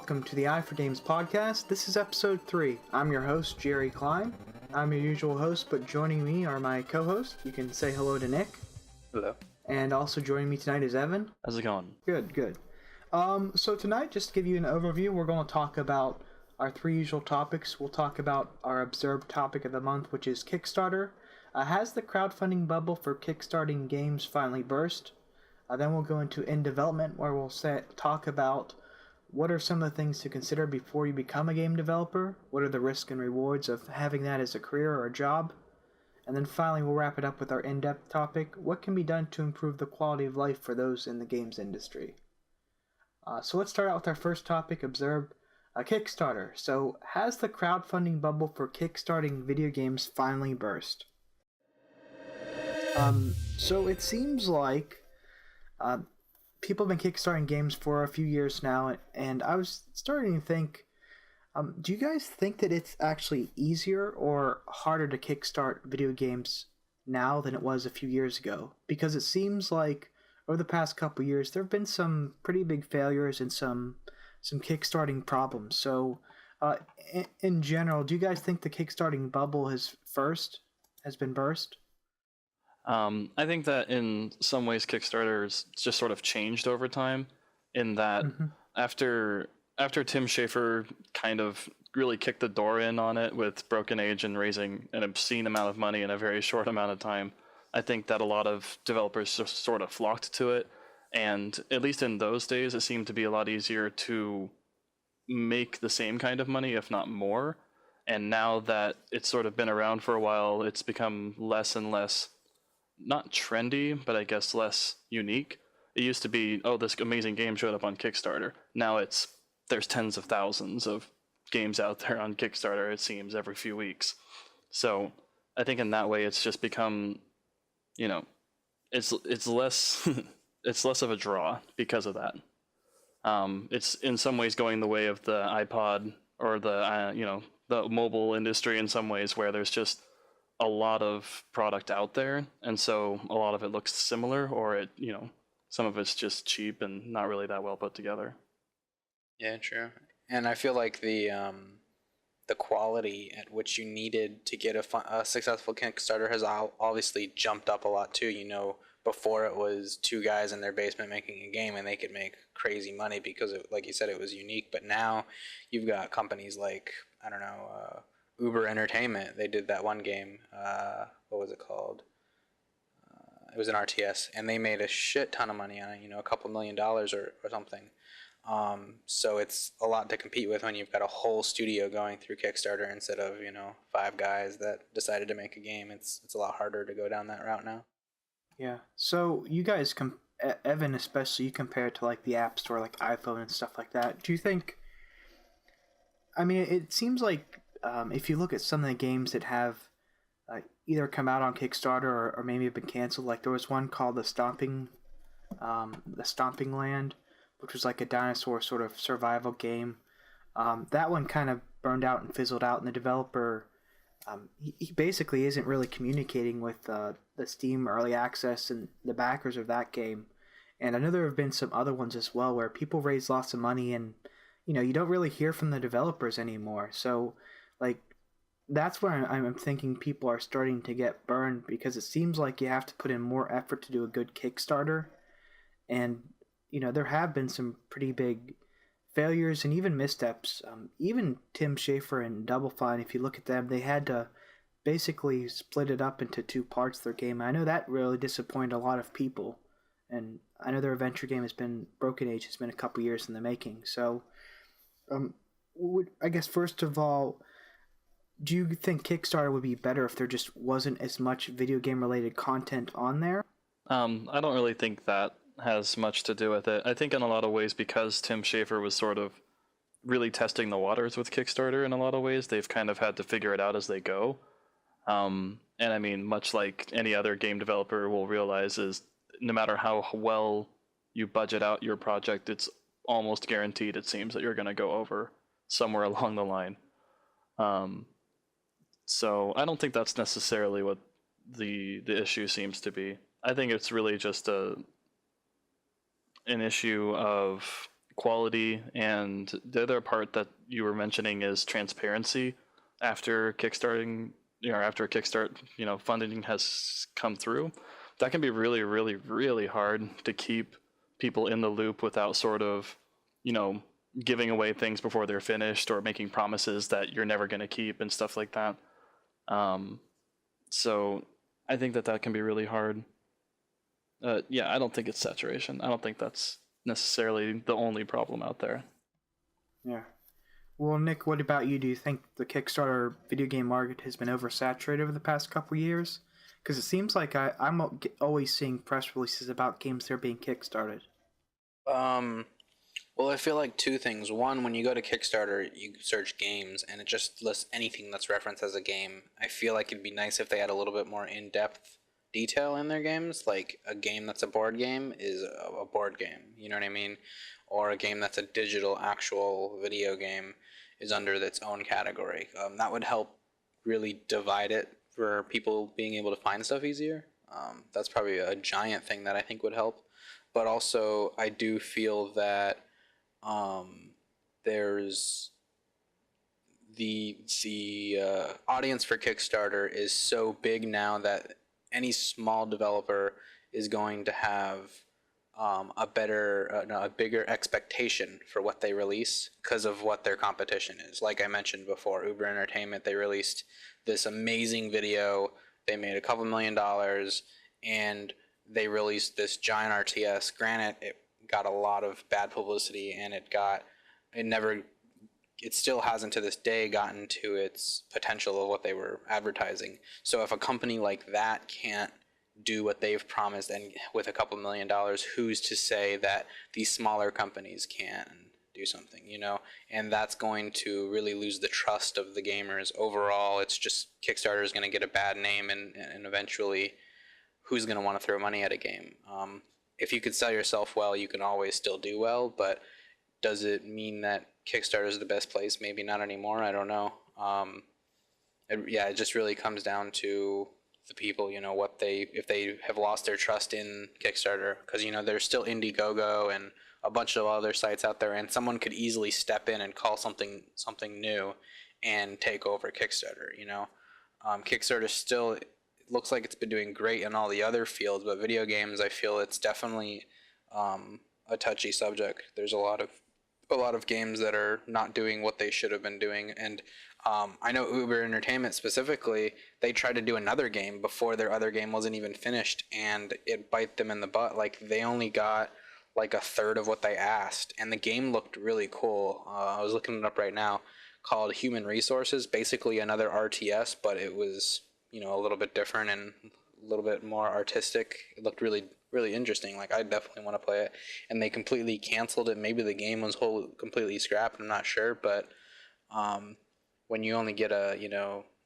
welcome to the Eye for Games podcast. This is episode 3. I'm your host, Jerry Kline. I'm your usual host, but joining me are my co-hosts. You can say hello to Nick. Hello. And also joining me tonight is Evan. How's it going? Good. So tonight, just to give you an overview, we're going to talk about our 3 usual topics. We'll talk about our observed topic of the month, which is Kickstarter. Has the crowdfunding bubble for kickstarting games finally burst? Then we'll go into in development, where we'll talk about what are some of the things to consider before you become a game developer, what are the risks and rewards of having that as a career or a job, and then finally we'll wrap it up with our in-depth topic, what can be done to improve the quality of life for those in the games industry. So let's start out with our first topic, observed Kickstarter. So has the crowdfunding bubble for kickstarting video games finally burst? So it seems like people have been kickstarting games for a few years now, and I was starting to think, do you guys think that it's actually easier or harder to kickstart video games now than it was a few years ago? Because it seems like over the past couple of years there have been some pretty big failures and some kickstarting problems. So in general, do you guys think the kickstarting bubble has been burst? I think that in some ways Kickstarter's just sort of changed over time in that after Tim Schafer kind of really kicked the door in on it with Broken Age and raising an obscene amount of money in a very short amount of time, I think that a lot of developers just sort of flocked to it, and at least in those days it seemed to be a lot easier to make the same kind of money, if not more. And now that it's sort of been around for a while, it's become less and less, not trendy, but I guess less unique. It used to be, oh, this amazing game showed up on Kickstarter. Now there's tens of thousands of games out there on Kickstarter, it seems, every few weeks. So I think in that way it's just become, it's less it's less of a draw because of that. It's in some ways going the way of the iPod or the mobile industry in some ways, where there's just a lot of product out there, and so a lot of it looks similar, or some of it's just cheap and not really that well put together. Yeah, true. And I feel like the quality at which you needed to get a successful Kickstarter has obviously jumped up a lot too. Before it was 2 guys in their basement making a game and they could make crazy money because like you said, it was unique. But now you've got companies like, Uber Entertainment. They did that one game. What was it called? It was an RTS, and they made a shit ton of money on it. $2 million or something. So it's a lot to compete with when you've got a whole studio going through Kickstarter instead of 5 guys that decided to make a game. It's a lot harder to go down that route now. Yeah. So you guys, Evan especially, you compare it to like the App Store, like iPhone and stuff like that. Do you think? I mean, it seems like if you look at some of the games that have either come out on Kickstarter or maybe have been canceled, like there was one called the Stomping Land, which was like a dinosaur sort of survival game. That one kind of burned out and fizzled out, and the developer, he basically isn't really communicating with the Steam Early Access and the backers of that game. And I know there have been some other ones as well where people raise lots of money and you don't really hear from the developers anymore. So like that's where I'm thinking people are starting to get burned, because it seems like you have to put in more effort to do a good Kickstarter. And there have been some pretty big failures and even missteps. Even Tim Schafer and Double Fine, if you look at them, they had to basically split it up into 2 parts of their game. I know that really disappointed a lot of people. And I know their adventure game Broken Age has been a couple years in the making. So I guess first of all, do you think Kickstarter would be better if there just wasn't as much video game related content on there? I don't really think that has much to do with it. I think in a lot of ways, because Tim Schafer was sort of really testing the waters with Kickstarter in a lot of ways, they've kind of had to figure it out as they go. And I mean, much like any other game developer will realize, is no matter how well you budget out your project, it's almost guaranteed, it seems, that you're going to go over somewhere along the line. So I don't think that's necessarily what the issue seems to be. I think it's really just an issue of quality, and the other part that you were mentioning is transparency after kickstarting, after a kickstart, funding has come through. That can be really, really, really hard to keep people in the loop without sort of, giving away things before they're finished or making promises that you're never going to keep and stuff like that. So I think that can be really hard. Yeah, I don't think it's saturation. I don't think that's necessarily the only problem out there. Yeah. Well, Nick, what about you? Do you think the Kickstarter video game market has been oversaturated over the past couple years? Because it seems like I'm always seeing press releases about games that are being kickstarted. Well, I feel like two things. One, when you go to Kickstarter, you search games, and it just lists anything that's referenced as a game. I feel like it'd be nice if they had a little bit more in-depth detail in their games. Like, a game that's a board game is a board game, you know what I mean? Or a game that's a digital, actual video game is under its own category. That would help really divide it for people being able to find stuff easier. That's probably a giant thing that I think would help. But also, I do feel that there's the audience for Kickstarter is so big now that any small developer is going to have a bigger expectation for what they release because of what their competition is. Like I mentioned before, Uber Entertainment, they released this amazing video. They made a couple $1 million, and they released this giant RTS. Granted, it got a lot of bad publicity, and it still hasn't to this day gotten to its potential of what they were advertising. So if a company like that can't do what they've promised, and with a couple $1 million, who's to say that these smaller companies can do something, and that's going to really lose the trust of the gamers overall. It's just Kickstarter is going to get a bad name, and eventually who's going to want to throw money at a game? If you could sell yourself well, you can always still do well, but does it mean that Kickstarter is the best place? Maybe not anymore. I don't know. It just really comes down to the people, if they have lost their trust in Kickstarter, because there's still Indiegogo and a bunch of other sites out there, and someone could easily step in and call something new and take over Kickstarter. Kickstarter still looks like it's been doing great in all the other fields, but video games, I feel it's definitely a touchy subject. There's a lot of games that are not doing what they should have been doing, and I know Uber Entertainment specifically, they tried to do another game before their other game wasn't even finished, and it bit them in the butt. Like, they only got like a third of what they asked, and the game looked really cool. I was looking it up right now, called Human Resources, basically another RTS, but it was a little bit different and a little bit more artistic. It looked really, really interesting. Like, I definitely want to play it. And they completely canceled it. Maybe the game was completely scrapped. I'm not sure. But when you only get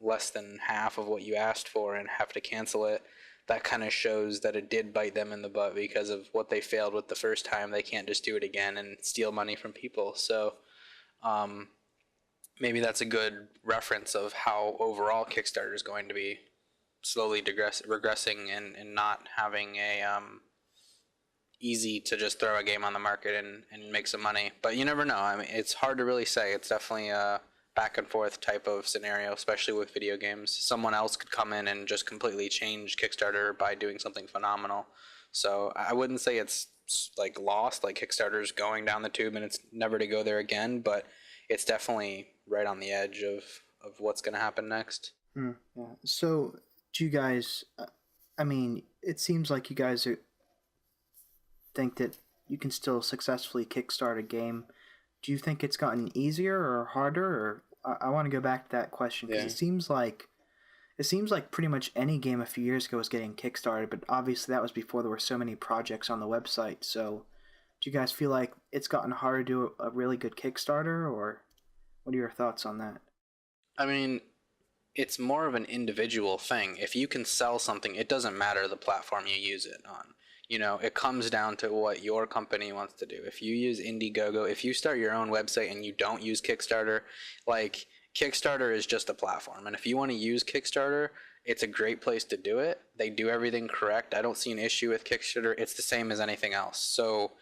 less than half of what you asked for and have to cancel it, that kind of shows that it did bite them in the butt because of what they failed with the first time. They can't just do it again and steal money from people. So maybe that's a good reference of how overall Kickstarter is going to be slowly regressing and not having a easy to just throw a game on the market and make some money. But you never know. I mean, it's hard to really say. It's definitely a back and forth type of scenario, especially with video games. Someone else could come in and just completely change Kickstarter by doing something phenomenal. So I wouldn't say it's like lost, like Kickstarter's going down the tube and it's never to go there again, but it's definitely right on the edge of what's going to happen next. Yeah. So do you guys, it seems like you guys think that you can still successfully kickstart a game. Do you think it's gotten easier or harder? Or I want to go back to that question because it seems like pretty much any game a few years ago was getting kickstarted, but obviously that was before there were so many projects on the website. So do you guys feel like it's gotten harder to do a really good Kickstarter, or what are your thoughts on that? I mean, it's more of an individual thing. If you can sell something, it doesn't matter the platform you use it on. It comes down to what your company wants to do. If you use Indiegogo, if you start your own website and you don't use Kickstarter, like, Kickstarter is just a platform. And if you want to use Kickstarter, it's a great place to do it. They do everything correct. I don't see an issue with Kickstarter. It's the same as anything else. So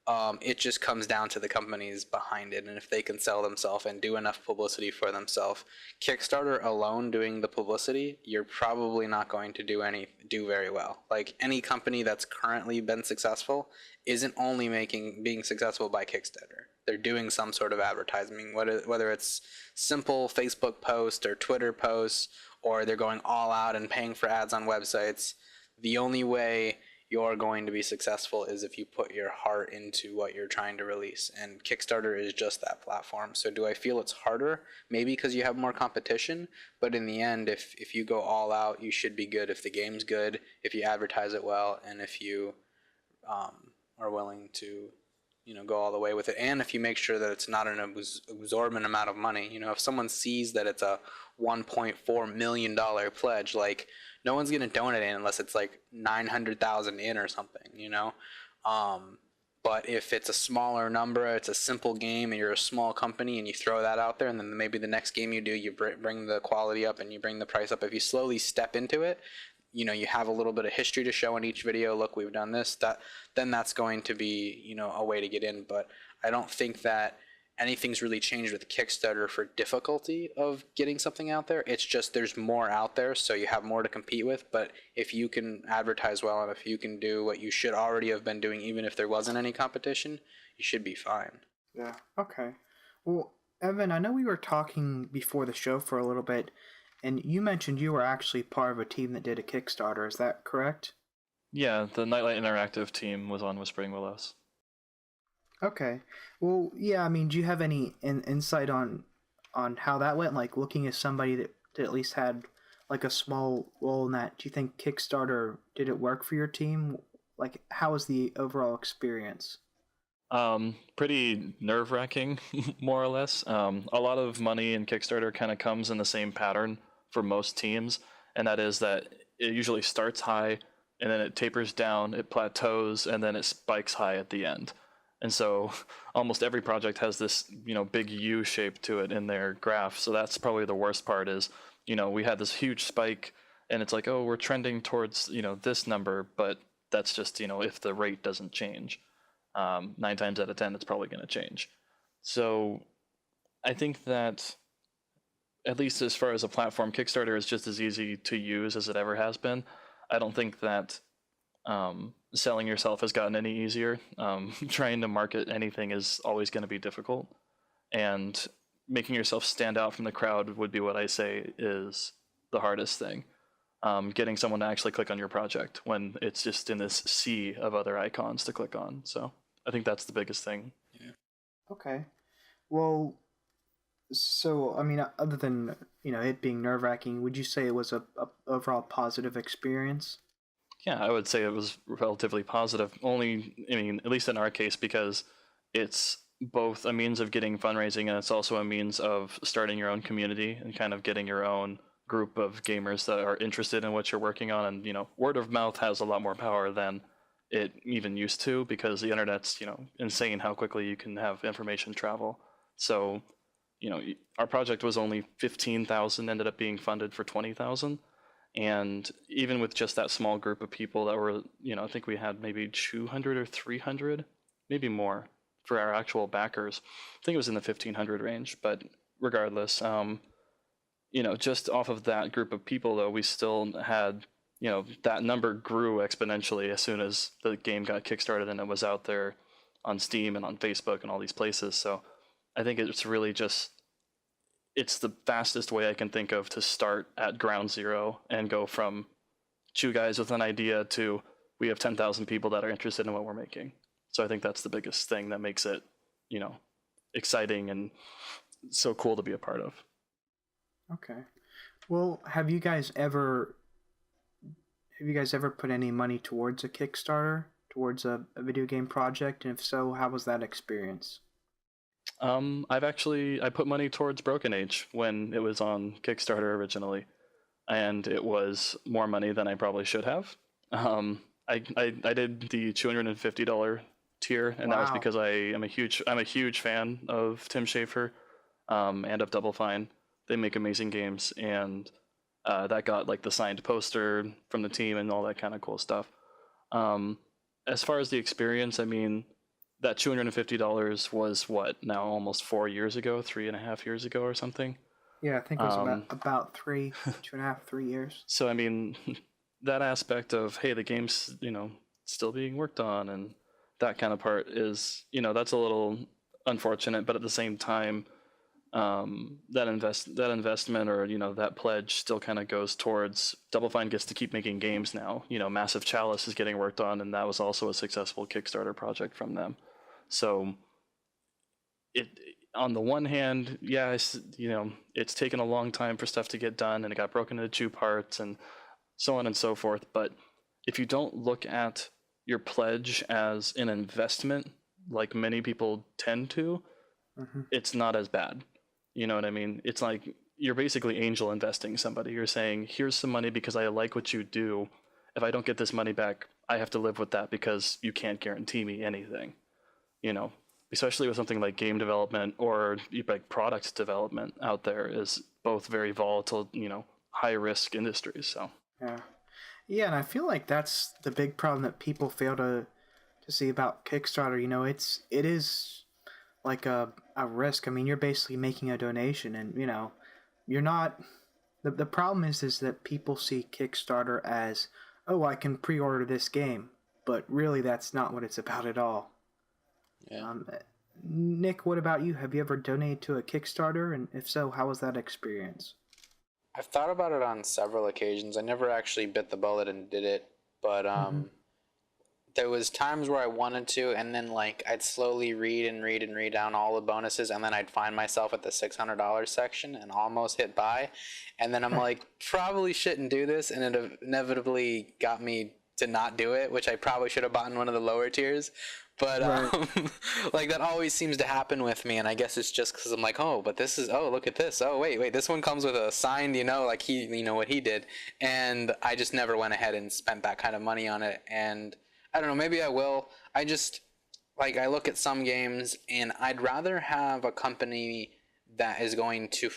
It just comes down to the companies behind it, and if they can sell themselves and do enough publicity for themselves. Kickstarter alone doing the publicity, you're probably not going to do very well. Like, any company that's currently been successful isn't only being successful by Kickstarter. They're doing some sort of advertising, whether it's simple Facebook posts or Twitter posts, or they're going all out and paying for ads on websites. The only way you're going to be successful is if you put your heart into what you're trying to release, and Kickstarter is just that platform. So do I feel it's harder? Maybe because you have more competition, but in the end, if you go all out, you should be good if the game's good, if you advertise it well, and if you are willing to go all the way with it, and if you make sure that it's not an exorbitant amount of money. If someone sees that it's a $1.4 million pledge, like, no one's gonna donate in unless it's like 900,000 in or something, but if it's a smaller number, it's a simple game, and you're a small company, and you throw that out there, and then maybe the next game you do, you bring the quality up and you bring the price up. If you slowly step into it, you have a little bit of history to show in each video. Look, we've done this. Then that's going to be a way to get in. But I don't think that anything's really changed with Kickstarter for difficulty of getting something out there. It's just there's more out there, so you have more to compete with. But if you can advertise well, and if you can do what you should already have been doing, even if there wasn't any competition, you should be fine. Yeah. Okay. Well, Evan, I know we were talking before the show for a little bit, and you mentioned you were actually part of a team that did a Kickstarter. Is that correct? Yeah, the Nightlight Interactive team was on Whispering Willows. Okay. Well, yeah, I mean, do you have any insight on how that went? Like, looking as somebody that at least had like a small role in that, do you think Kickstarter, did it work for your team? Like, how was the overall experience? Pretty nerve-wracking, more or less. A lot of money in Kickstarter kind of comes in the same pattern for most teams, and that is that it usually starts high, and then it tapers down, it plateaus, and then it spikes high at the end. And so almost every project has this, big U shape to it in their graph. So that's probably the worst part is, we had this huge spike, and it's like, oh, we're trending towards, this number, but that's just, if the rate doesn't change. 9 times out of 10, it's probably going to change. So I think that, at least as far as a platform, Kickstarter is just as easy to use as it ever has been. I don't think that selling yourself has gotten any easier. Trying to market anything is always going to be difficult, and making yourself stand out from the crowd would be what I say is the hardest thing. Getting someone to actually click on your project when it's just in this sea of other icons to click on. So I think that's the biggest thing. Yeah. Okay. Well, so, I mean, other than, it being nerve-wracking, would you say it was a overall positive experience? Yeah, I would say it was relatively positive. At least in our case, because it's both a means of getting fundraising, and it's also a means of starting your own community and kind of getting your own group of gamers that are interested in what you're working on. And, word of mouth has a lot more power than it even used to, because the internet's, insane how quickly you can have information travel. So, our project was only 15,000, ended up being funded for 20,000. And even with just that small group of people that were, I think we had maybe 200 or 300, maybe more, for our actual backers. I think it was in the 1,500 range, but regardless, just off of that group of people, though, we still had, that number grew exponentially as soon as the game got kickstarted and it was out there on Steam and on Facebook and all these places. So I think it's really just, it's the fastest way I can think of to start at ground zero and go from 2 guys with an idea to we have 10,000 people that are interested in what we're making. So I think that's the biggest thing that makes it, exciting and so cool to be a part of. Okay. Well, have you guys ever put any money towards a Kickstarter, towards a video game project? And if so, how was that experience? I put money towards Broken Age when it was on Kickstarter originally, and it was more money than I probably should have. I did the $250 tier, and that was because I'm a huge fan of Tim Schafer, and of Double Fine. They make amazing games, and that got like the signed poster from the team and all that kind of cool stuff. As far as the experience, I mean, that $250 was what, now almost 4 years ago, 3.5 years ago or something. Yeah, I think it was about 2.5, 3 years. So I mean, that aspect of, hey, the game's, still being worked on, and that kind of part is, that's a little unfortunate, but at the same time, that investment, or that pledge still kind of goes towards Double Fine gets to keep making games now. Massive Chalice is getting worked on, and that was also a successful Kickstarter project from them. So it, on the one hand, yeah, it's taken a long time for stuff to get done, and it got broken into 2 parts and so on and so forth. But if you don't look at your pledge as an investment, like many people tend to, it's not as bad. You know what I mean? It's like you're basically angel investing somebody. You're saying, here's some money because I like what you do. If I don't get this money back, I have to live with that because you can't guarantee me anything. Especially with something like game development or like product development out there is both very volatile, high risk industries. So yeah, and I feel like that's the big problem that people fail to see about Kickstarter. It is like a risk. I mean, you're basically making a donation, and you're not. The problem is that people see Kickstarter as, oh, I can pre-order this game, but really that's not what it's about at all. Yeah. Nick, what about you? Have you ever donated to a Kickstarter, and if so, how was that experience? I've thought about it on several occasions. I never actually bit the bullet and did it, but there was times where I wanted to, and then I'd slowly read down all the bonuses, and then I'd find myself at the $600 section and almost hit buy, and then I'm like, probably shouldn't do this, and it inevitably got me to not do it, which I probably should have bought in one of the lower tiers. But that always seems to happen with me, and I guess it's just because I'm like, oh, but this is, oh, look at this, oh, wait, this one comes with a signed, like he, what he did, and I just never went ahead and spent that kind of money on it. And I don't know, maybe I will. I just, I look at some games, and I'd rather have a company that is going to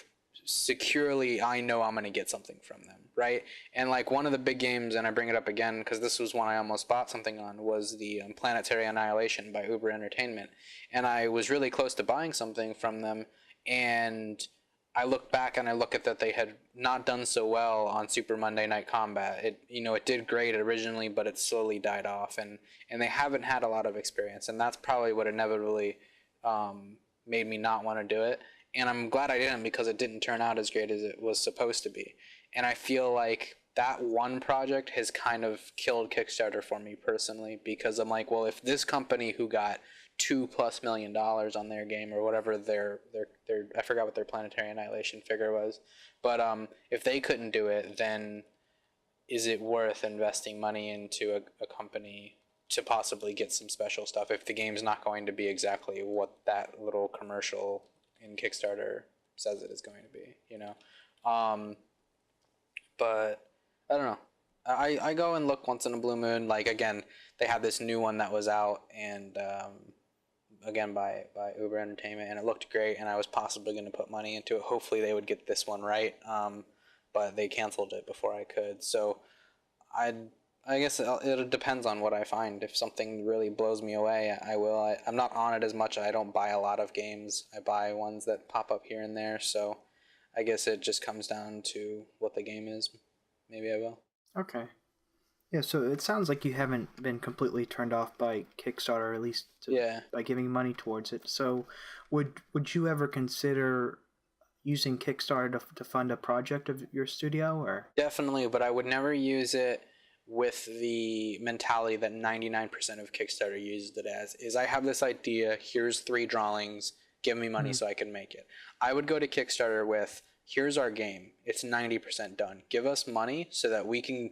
securely, I know I'm going to get something from them, right? And one of the big games, and I bring it up again because this was one I almost bought something on, was the Planetary Annihilation by Uber Entertainment, and I was really close to buying something from them, and I look back and I look at that they had not done so well on Super Monday Night Combat. It did great originally, but it slowly died off, and they haven't had a lot of experience, and that's probably what inevitably made me not want to do it. And I'm glad I didn't, because it didn't turn out as great as it was supposed to be. And I feel like that one project has kind of killed Kickstarter for me personally, because I'm like, well, if this company who got $2+ million on their game, or whatever their I forgot what their Planetary Annihilation figure was, but if they couldn't do it, then is it worth investing money into a company to possibly get some special stuff if the game's not going to be exactly what that little commercial in Kickstarter says it is going to be, but I don't know. I go and look once in a blue moon. Again, they have this new one that was out, and again by Uber Entertainment, and it looked great, and I was possibly going to put money into it. Hopefully they would get this one right, but they canceled it before I could. So I guess it depends on what I find. If something really blows me away, I will. I'm not on it as much. I don't buy a lot of games. I buy ones that pop up here and there. So I guess it just comes down to what the game is. Maybe I will. Okay. Yeah, so it sounds like you haven't been completely turned off by Kickstarter, at least by giving money towards it. So would you ever consider using Kickstarter to fund a project of your studio? Or Definitely, but I would never use it with the mentality that 99% of Kickstarter uses it as, is I have this idea, here's 3 drawings, give me money so I can make it. I would go to Kickstarter with, here's our game, it's 90% done, give us money so that we can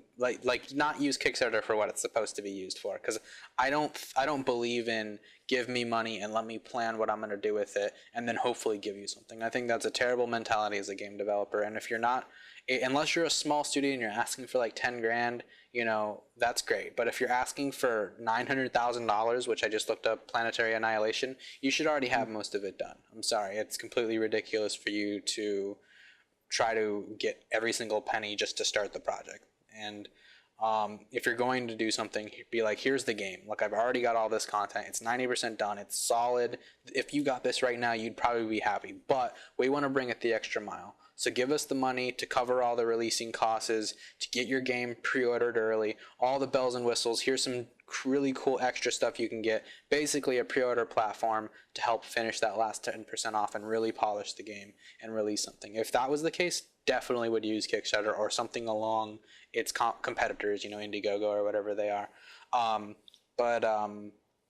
not use Kickstarter for what it's supposed to be used for, because I don't believe in give me money and let me plan what I'm going to do with it and then hopefully give you something. I think that's a terrible mentality as a game developer, and if you're not, unless you're a small studio and you're asking for 10 grand, that's great. But if you're asking for $900,000, which I just looked up, Planetary Annihilation, you should already have most of it done. I'm sorry, it's completely ridiculous for you to try to get every single penny just to start the project. And If you're going to do something, be like, here's the game. Look, I've already got all this content. It's 90% done. It's solid. If you got this right now, you'd probably be happy. But we want to bring it the extra mile. So give us the money to cover all the releasing costs, to get your game pre-ordered early, all the bells and whistles. Here's some really cool extra stuff you can get. Basically a pre-order platform to help finish that last 10% off and really polish the game and release something. If that was the case, definitely would use Kickstarter or something along its competitors, Indiegogo or whatever they are.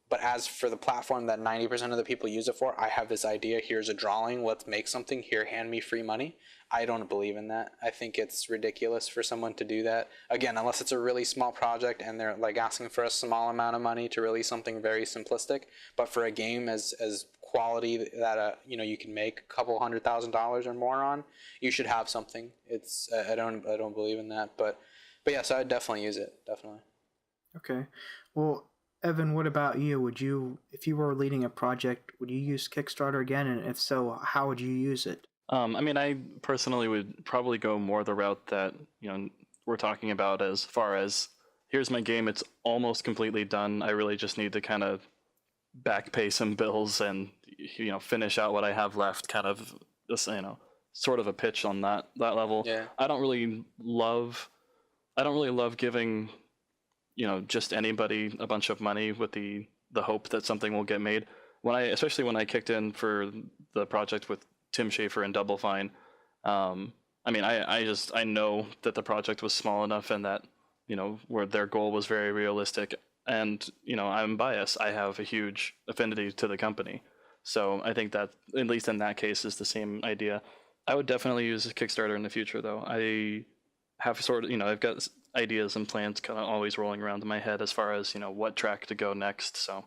But as for the platform that 90% of the people use it for, I have this idea, here's a drawing, let's make something, here, hand me free money. I don't believe in that. I think it's ridiculous for someone to do that. Again, unless it's a really small project and they're like asking for a small amount of money to release something very simplistic. But for a game as quality that you can make a couple $100,000 or more on, you should have something. It's I don't believe in that. But yeah, so I'd definitely use it, definitely. Okay. Well, Evan, what about you? If you were leading a project, would you use Kickstarter again? And if so, how would you use it? I personally would probably go more the route that, we're talking about, as far as here's my game, it's almost completely done. I really just need to kind of back pay some bills and, finish out what I have left, kind of this, sort of a pitch on that level. Yeah. I don't really love giving, just anybody a bunch of money with the hope that something will get made. Especially when I kicked in for the project with Tim Schafer and Double Fine, I know that the project was small enough and that, where their goal was very realistic, and, I'm biased. I have a huge affinity to the company. So I think that, at least in that case, is the same idea. I would definitely use a Kickstarter in the future, though. I have I've got ideas and plans kind of always rolling around in my head as far as, what track to go next. So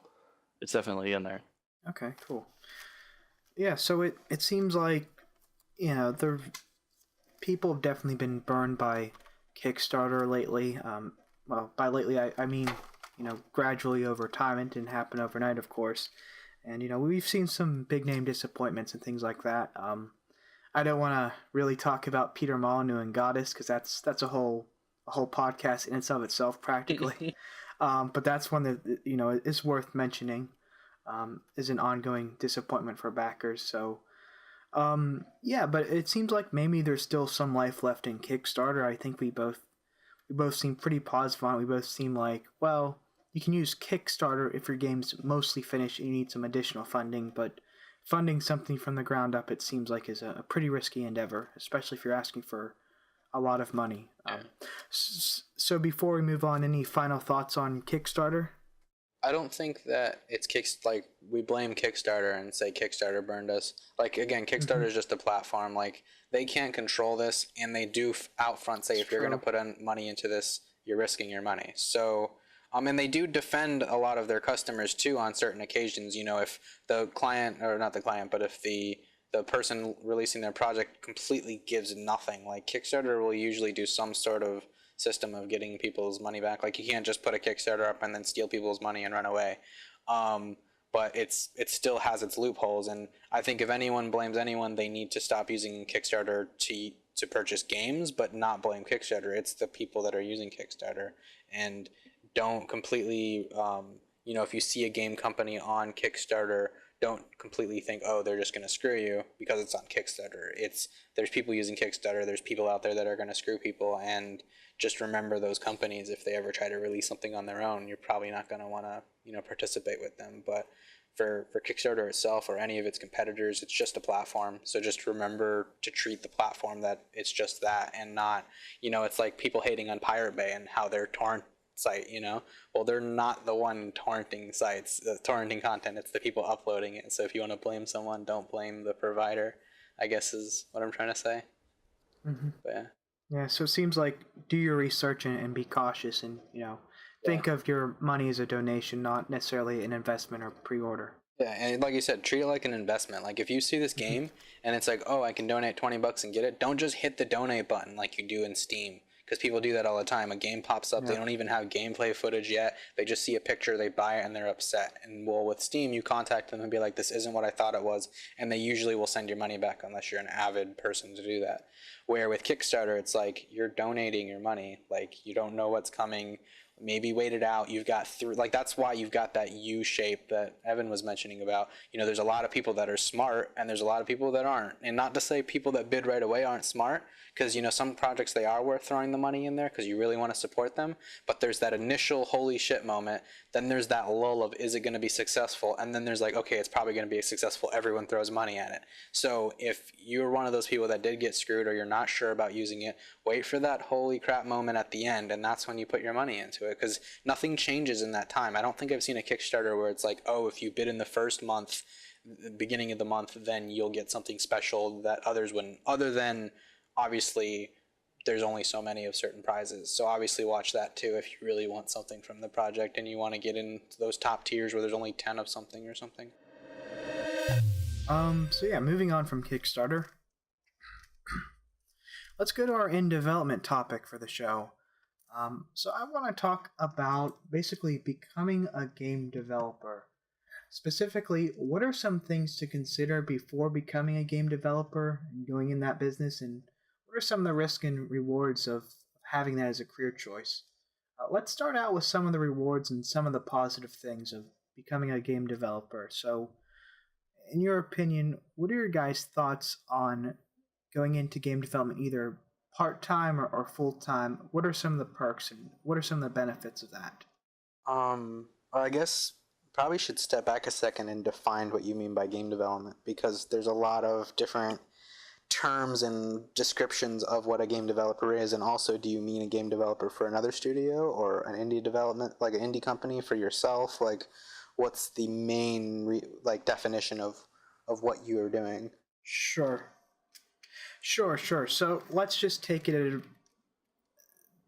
it's definitely in there. Okay, cool. Yeah, so it seems like, the people have definitely been burned by Kickstarter lately. Well, by lately, I mean, gradually over time. It didn't happen overnight, of course. And, we've seen some big name disappointments and things like that. I don't want to really talk about Peter Molyneux and Goddess, because that's a whole podcast in itself, practically. But that's one that, is worth mentioning. Is an ongoing disappointment for backers. So, yeah, but it seems like maybe there's still some life left in Kickstarter. I think we both seem pretty positive on it. We both seem like, well, you can use Kickstarter if your game's mostly finished and you need some additional funding, but funding something from the ground up, it seems like, is a pretty risky endeavor, especially if you're asking for a lot of money. So before we move on, any final thoughts on Kickstarter? I don't think that it's we blame Kickstarter and say Kickstarter burned us. Like, again, Kickstarter is just a platform. Like, they can't control this, and they do out front say, if you're going to put in money into this, you're risking your money. So, and they do defend a lot of their customers too on certain occasions. If the client, or not the client, but if the person releasing their project completely gives nothing, like, Kickstarter will usually do some sort of system of getting people's money back. Like, you can't just put a Kickstarter up and then steal people's money and run away. But it still has its loopholes, and I think if anyone blames anyone, they need to stop using Kickstarter to purchase games, but not blame Kickstarter. It's the people that are using Kickstarter, and don't completely, if you see a game company on Kickstarter, don't completely think, oh, they're just going to screw you because it's on Kickstarter. There's people using Kickstarter, there's people out there that are going to screw people, and just remember those companies. If they ever try to release something on their own, you're probably not going to want to, participate with them. But for Kickstarter itself or any of its competitors, it's just a platform. So just remember to treat the platform that it's just that, and not, it's like people hating on Pirate Bay and how they're torrent site, well, they're not the one torrenting torrenting content. It's the people uploading it. So if you want to blame someone, don't blame the provider, I guess, is what I'm trying to say. But yeah. Yeah, so it seems like do your research and be cautious, and think of your money as a donation, not necessarily an investment or pre-order. Yeah, and like you said, treat it like an investment. Like, if you see this game and it's like, oh, I can donate $20 and get it, don't just hit the donate button like you do in Steam, because people do that all the time. A game pops up, they don't even have gameplay footage yet, they just see a picture, they buy it, and they're upset. And well, with Steam, you contact them and be like, this isn't what I thought it was, and they usually will send your money back unless you're an avid person to do that. Where with Kickstarter, it's like you're donating your money. Like, you don't know what's coming. Maybe wait it out. You've got through, like, that's why you've got that U shape that Evan was mentioning about. There's a lot of people that are smart and there's a lot of people that aren't. And not to say people that bid right away aren't smart, because some projects, they are worth throwing the money in there because you really want to support them. But there's that initial holy shit moment. Then there's that lull of, is it going to be successful? And then there's like, okay, it's probably going to be successful. Everyone throws money at it. So if you're one of those people that did get screwed, or you're not sure about using it, wait for that holy crap moment at the end, and that's when you put your money into it, because nothing changes in that time. I don't think I've seen a Kickstarter where it's like, oh, if you bid in the first month, the beginning of the month, then you'll get something special that others wouldn't, other than obviously there's only so many of certain prizes. So obviously watch that too if you really want something from the project and you want to get into those top tiers where there's only 10 of something or something. So yeah, moving on from Kickstarter, let's go to our in development topic for the show. So I want to talk about basically becoming a game developer. Specifically, what are some things to consider before becoming a game developer and going in that business, and what are some of the risks and rewards of having that as a career choice? Let's start out with some of the rewards and some of the positive things of becoming a game developer. So, in your opinion, what are your guys' thoughts on going into game development, either part-time or full-time? What are some of the perks and what are some of the benefits of that? I guess probably should step back a second and define what you mean by game development, because there's a lot of different terms and descriptions of what a game developer is. And also, do you mean a game developer for another studio or an indie development, like an indie company for yourself? Like, what's the main definition of what you are doing? Sure. So let's just take it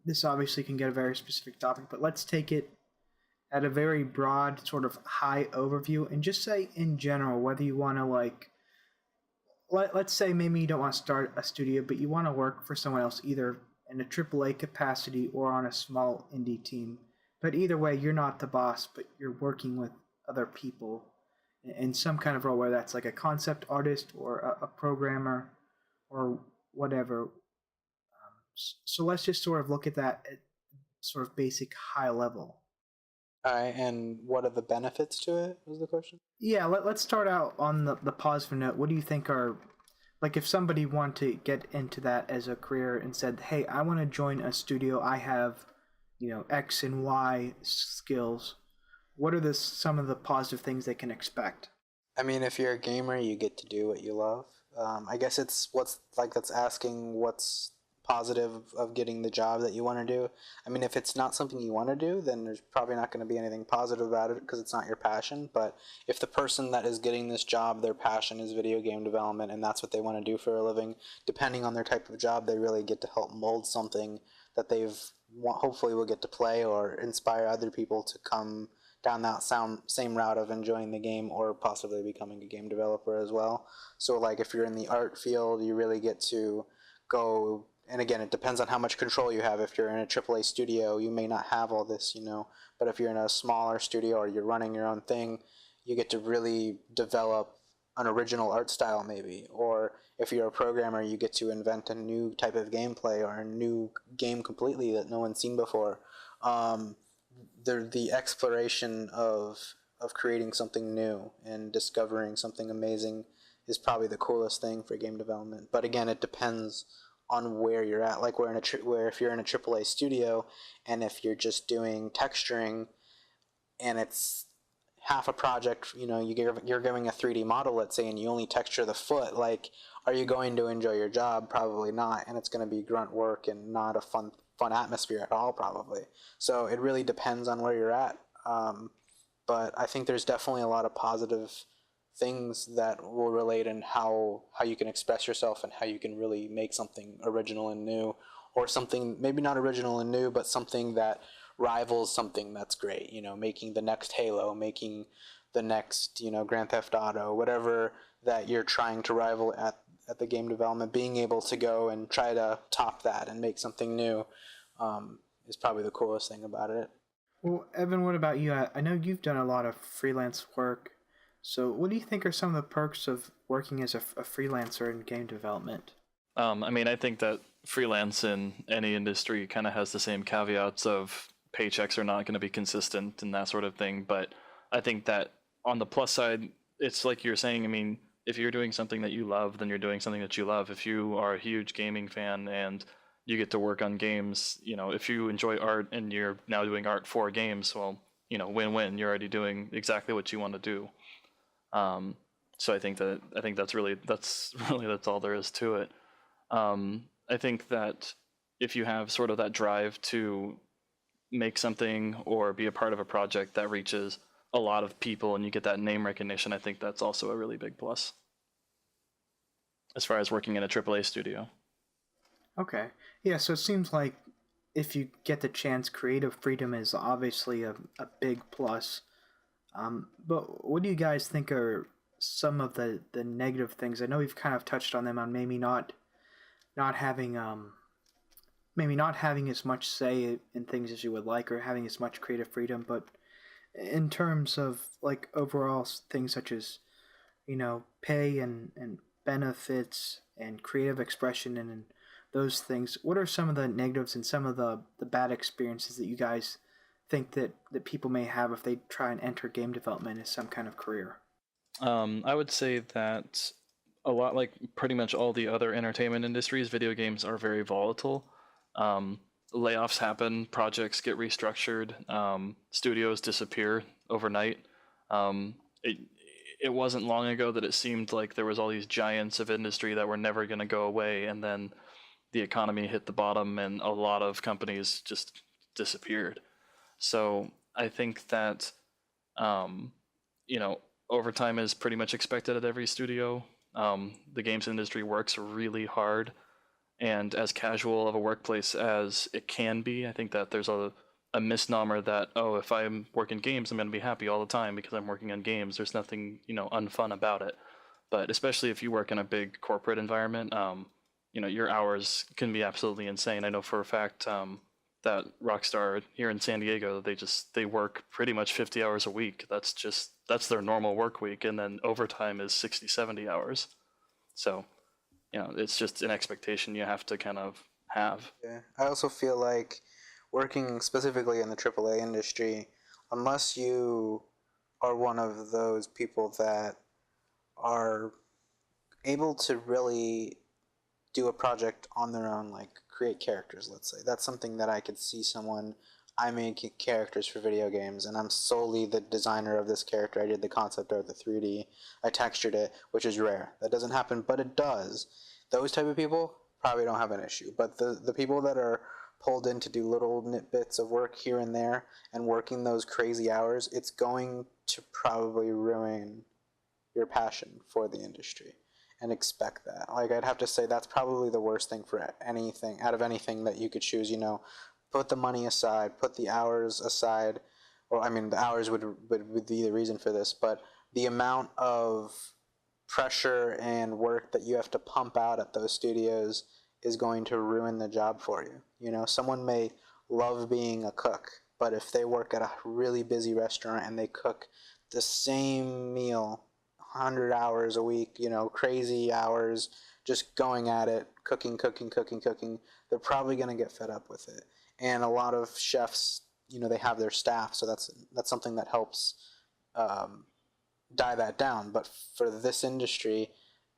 this obviously can get a very specific topic, but let's take it at a very broad, sort of high overview, and just say in general, whether you want to let's say maybe you don't want to start a studio, but you want to work for someone else, either in a AAA capacity or on a small indie team. But either way, you're not the boss, but you're working with other people in some kind of role, whether that's like a concept artist or a programmer or whatever. So let's just sort of look at that at sort of basic high level. All right, and what are the benefits to it, was the question? Yeah, let's start out on the positive note. What do you think are, like, if somebody wanted to get into that as a career and said, hey, I want to join a studio, I have, X and Y skills, what are some of the positive things they can expect? I mean, if you're a gamer, you get to do what you love. I guess it's that's asking what's positive of getting the job that you want to do. I mean, if it's not something you want to do, then there's probably not going to be anything positive about it because it's not your passion. But if the person that is getting this job, their passion is video game development, and that's what they want to do for a living, depending on their type of job, they really get to help mold something that hopefully will get to play or inspire other people to come down that same route of enjoying the game or possibly becoming a game developer as well. So like if you're in the art field, you really get to go, and again, it depends on how much control you have. If you're in a AAA studio, you may not have all this, but if you're in a smaller studio or you're running your own thing, you get to really develop an original art style maybe. Or if you're a programmer, you get to invent a new type of gameplay or a new game completely that no one's seen before. The exploration of creating something new and discovering something amazing is probably the coolest thing for game development. But again, it depends on where you're at. Like where if you're in a AAA studio, and if you're just doing texturing, and it's half a project, you're giving a 3D model, let's say, and you only texture the foot. Like, are you going to enjoy your job? Probably not, and it's going to be grunt work and not a fun atmosphere at all, probably. So it really depends on where you're at. But I think there's definitely a lot of positive things that will relate in how you can express yourself and how you can really make something original and new, or something maybe not original and new, but something that rivals something that's great. Making the next Halo, making the next Grand Theft Auto, whatever that you're trying to rival at the game development, being able to go and try to top that and make something new is probably the coolest thing about it. Well, Evan, what about you? I know you've done a lot of freelance work. So what do you think are some of the perks of working as a freelancer in game development? I mean, I think that freelance in any industry kind of has the same caveats of paychecks are not going to be consistent and that sort of thing. But I think that on the plus side, it's like you're saying, I mean, if you're doing something that you love, then you're doing something that you love. If you are a huge gaming fan and you get to work on games, you know, if you enjoy art and you're now doing art for games, well, you know, win-win. You're already doing exactly what you want to do. So I think that's really that's all there is to it. I think that if you have sort of that drive to make something or be a part of a project that reaches a lot of people and you get that name recognition, I think that's also a really big plus as far as working in a AAA studio. Okay. Yeah, so it seems like if you get the chance, creative freedom is obviously a big plus. But what do you guys think are some of the negative things? I know we've kind of touched on them, on maybe not having maybe not having as much say in things as you would like, or having as much creative freedom, but in terms of like overall things such as, you know, pay and benefits and creative expression and those things, what are some of the negatives and some of the bad experiences that you guys think that people may have if they try and enter game development as some kind of career? I would say that a lot like pretty much all the other entertainment industries, video games are very volatile. Layoffs happen, projects get restructured, studios disappear overnight. It wasn't long ago that it seemed like there was all these giants of industry that were never going to go away, and then the economy hit the bottom and a lot of companies just disappeared. So I think that, you know, overtime is pretty much expected at every studio. The games industry works really hard, and as casual of a workplace as it can be, I think that there's a misnomer that, oh, if I'm working games, I'm going to be happy all the time because I'm working on games. There's nothing, you know, unfun about it. But especially if you work in a big corporate environment, you know, your hours can be absolutely insane. I know for a fact that Rockstar here in San Diego, they work pretty much 50 hours a week. That's their normal work week, and then overtime is 60, 70 hours. So, you know, it's just an expectation you have to kind of have. Yeah, I also feel like working specifically in the AAA industry, unless you are one of those people that are able to really do a project on their own, like create characters, let's say. That's something that I could see someone, I make characters for video games and I'm solely the designer of this character. I did the concept art, the 3D, I textured it, which is rare. That doesn't happen, but it does. Those type of people probably don't have an issue. But the people that are pulled in to do little bits of work here and there and working those crazy hours, it's going to probably ruin your passion for the industry. And expect that. Like, I'd have to say that's probably the worst thing for anything, out of anything that you could choose, you know. Put the money aside, put the hours aside, or I mean the hours would be the reason for this, but the amount of pressure and work that you have to pump out at those studios is going to ruin the job for you. You know, someone may love being a cook, but if they work at a really busy restaurant and they cook the same meal 100 hours a week, you know, crazy hours, just going at it, cooking, they're probably going to get fed up with it. And a lot of chefs, you know, they have their staff, so that's something that helps die that down. But for this industry,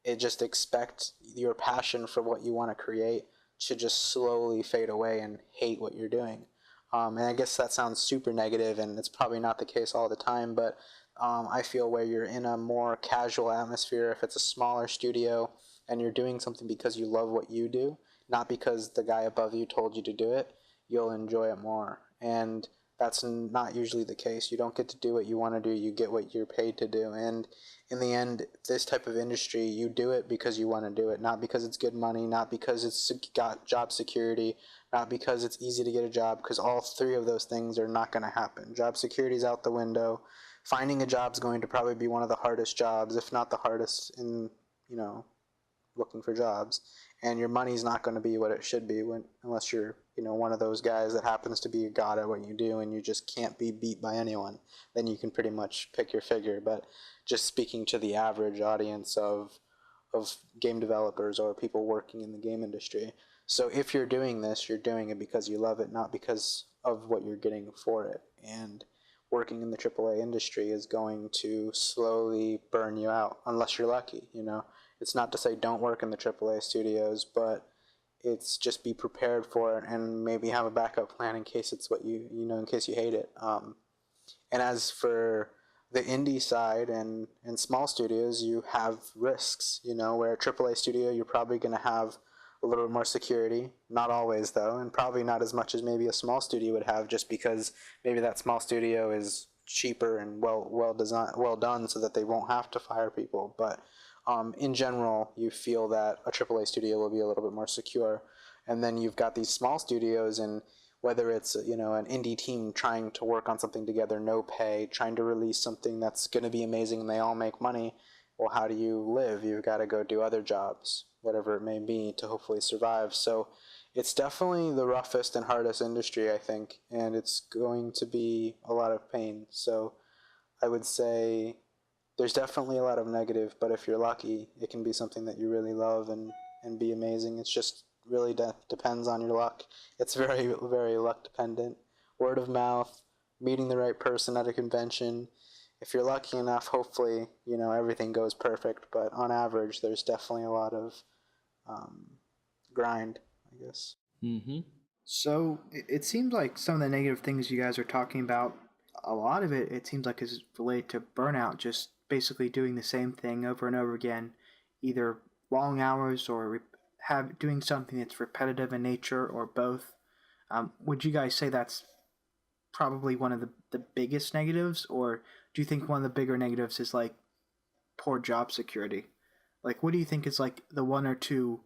it just expect your passion for what you want to create to just slowly fade away and hate what you're doing. And I guess that sounds super negative, and it's probably not the case all the time, but I feel where you're in a more casual atmosphere, if it's a smaller studio and you're doing something because you love what you do, not because the guy above you told you to do it, you'll enjoy it more. And that's not usually the case. You don't get to do what you want to do, you get what you're paid to do. And in the end, this type of industry, you do it because you want to do it, not because it's good money, not because it's got job security, not because it's easy to get a job, because all three of those things are not going to happen. Job security is out the window. Finding a job is going to probably be one of the hardest jobs, if not the hardest in, you know, looking for jobs. And your money's not going to be what it should be unless you're, you know, one of those guys that happens to be a god at what you do and you just can't be beat by anyone. Then you can pretty much pick your figure. But just speaking to the average audience of of game developers or people working in the game industry. So if you're doing this, you're doing it because you love it, not because of what you're getting for it. And working in the AAA industry is going to slowly burn you out unless you're lucky, you know. It's not to say don't work in the AAA studios, but it's just be prepared for it and maybe have a backup plan in case it's what you know, in case you hate it. And as for the indie side and small studios, you have risks, you know, where a AAA studio, you're probably going to have a little bit more security. Not always, though, and probably not as much as maybe a small studio would have, just because maybe that small studio is cheaper and well done so that they won't have to fire people. But in general, you feel that a AAA studio will be a little bit more secure. And then you've got these small studios, and whether it's, you know, an indie team trying to work on something together, no pay, trying to release something that's going to be amazing and they all make money, well, how do you live? You've got to go do other jobs, whatever it may be, to hopefully survive. So it's definitely the roughest and hardest industry, I think, and it's going to be a lot of pain. So I would say there's definitely a lot of negative, but if you're lucky, it can be something that you really love and be amazing. It's just really depends on your luck. It's very, very luck dependent. Word of mouth, meeting the right person at a convention. If you're lucky enough, hopefully, you know, everything goes perfect. But on average, there's definitely a lot of grind, I guess. Mm-hmm. So it seems like some of the negative things you guys are talking about, a lot of it seems like is related to burnout, just basically doing the same thing over and over again, either long hours or doing something that's repetitive in nature, or both. Would you guys say that's probably one of the biggest negatives, or do you think one of the bigger negatives is like poor job security? Like, what do you think is like the one or two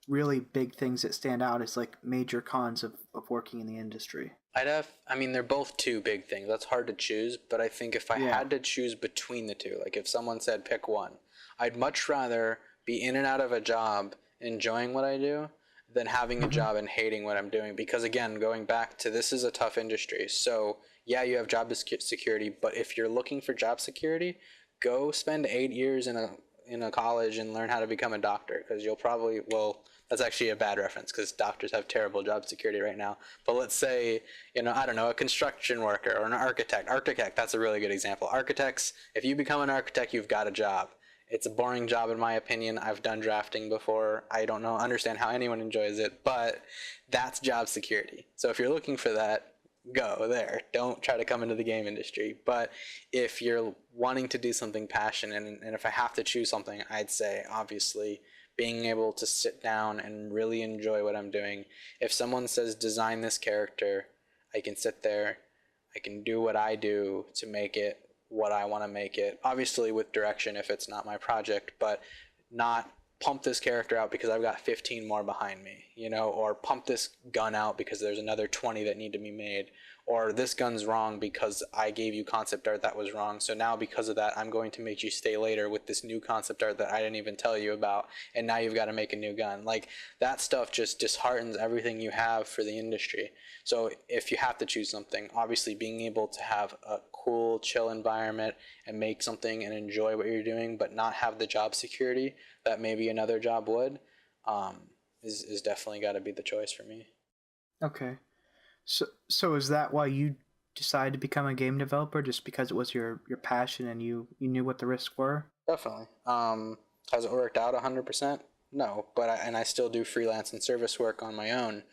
really big things that stand out as like major cons of working in the industry? I mean, they're both two big things. That's hard to choose, but I think if I had to choose between the two, like if someone said pick one, I'd much rather be in and out of a job enjoying what I do than having a job and hating what I'm doing. Because again, going back to, this is a tough industry. So yeah, you have job security, but if you're looking for job security, go spend 8 years in a college and learn how to become a doctor, because you'll probably, well, that's actually a bad reference because doctors have terrible job security right now. But let's say, you know, I don't know, a construction worker or an architect. That's a really good example. Architects, if you become an architect, you've got a job. It's a boring job in my opinion. I've done drafting before. I don't understand how anyone enjoys it, but that's job security. So if you're looking for that, go there. Don't try to come into the game industry. But if you're wanting to do something passionate, and if I have to choose something, I'd say obviously being able to sit down and really enjoy what I'm doing. If someone says design this character, I can sit there, I can do what I do to make it what I want to make it, obviously with direction if it's not my project, but not pump this character out because I've got 15 more behind me, you know, or pump this gun out because there's another 20 that need to be made, or this gun's wrong because I gave you concept art that was wrong, so now because of that I'm going to make you stay later with this new concept art that I didn't even tell you about, and now you've got to make a new gun. Like, that stuff just disheartens everything you have for the industry. So if you have to choose something, obviously being able to have a cool, chill environment and make something and enjoy what you're doing, but not have the job security that maybe another job would, is definitely got to be the choice for me. Okay. So is that why you decided to become a game developer, just because it was your passion and you knew what the risks were? Definitely. Has it worked out 100%? No, but I still do freelance and service work on my own.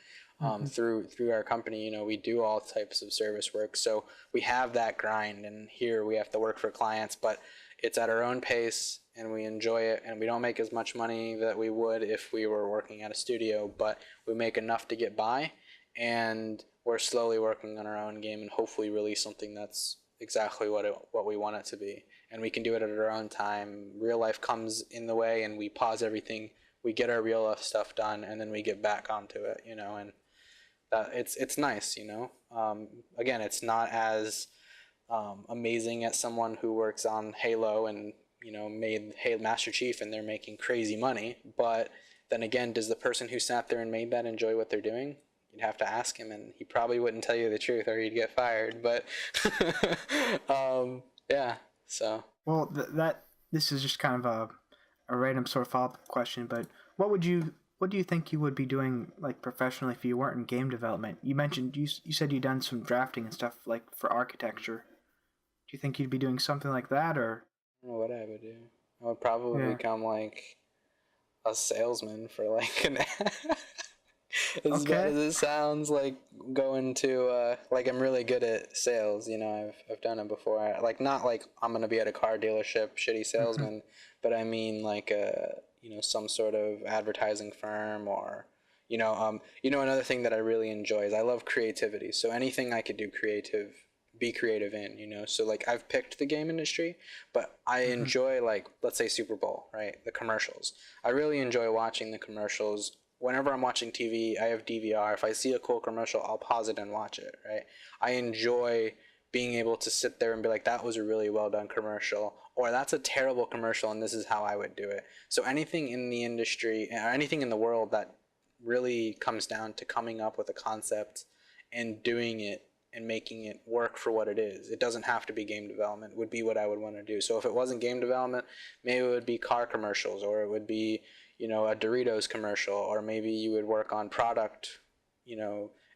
Through our company, you know, we do all types of service work, so we have that grind, and here we have to work for clients, but it's at our own pace and we enjoy it, and we don't make as much money that we would if we were working at a studio, but we make enough to get by, and we're slowly working on our own game and hopefully release something that's exactly what we want it to be, and we can do it at our own time. Real life comes in the way and we pause everything, we get our real life stuff done, and then we get back onto it, you know, and it's nice, you know. Again, it's not as amazing as someone who works on Halo and, you know, made Halo Master Chief and they're making crazy money. But then again, does the person who sat there and made that enjoy what they're doing? You'd have to ask him, and he probably wouldn't tell you the truth or he'd get fired. But yeah, so. Well, this is just kind of a random sort of follow-up question, but what do you think you would be doing like professionally if you weren't in game development? You mentioned you said you'd done some drafting and stuff like for architecture. Do you think you'd be doing something like that, or? I don't know what I would do. I would probably become like a salesman for like an as bad as it sounds, like going to like I'm really good at sales, I've done it before. Like not like I'm gonna be at a car dealership shitty salesman, but I mean like some sort of advertising firm, or another thing that I really enjoy is I love creativity. So anything I could be creative in, so like I've picked the game industry, but I enjoy, like, let's say Super Bowl, right? The commercials. I really enjoy watching the commercials. Whenever I'm watching TV, I have DVR. If I see a cool commercial, I'll pause it and watch it, right? I enjoy being able to sit there and be like, that was a really well done commercial, or that's a terrible commercial and this is how I would do it. So anything in the industry, or anything in the world that really comes down to coming up with a concept and doing it and making it work for what it is. It doesn't have to be game development, would be what I would want to do. So if it wasn't game development, maybe it would be car commercials, or it would be, a Doritos commercial, or maybe you would work on product,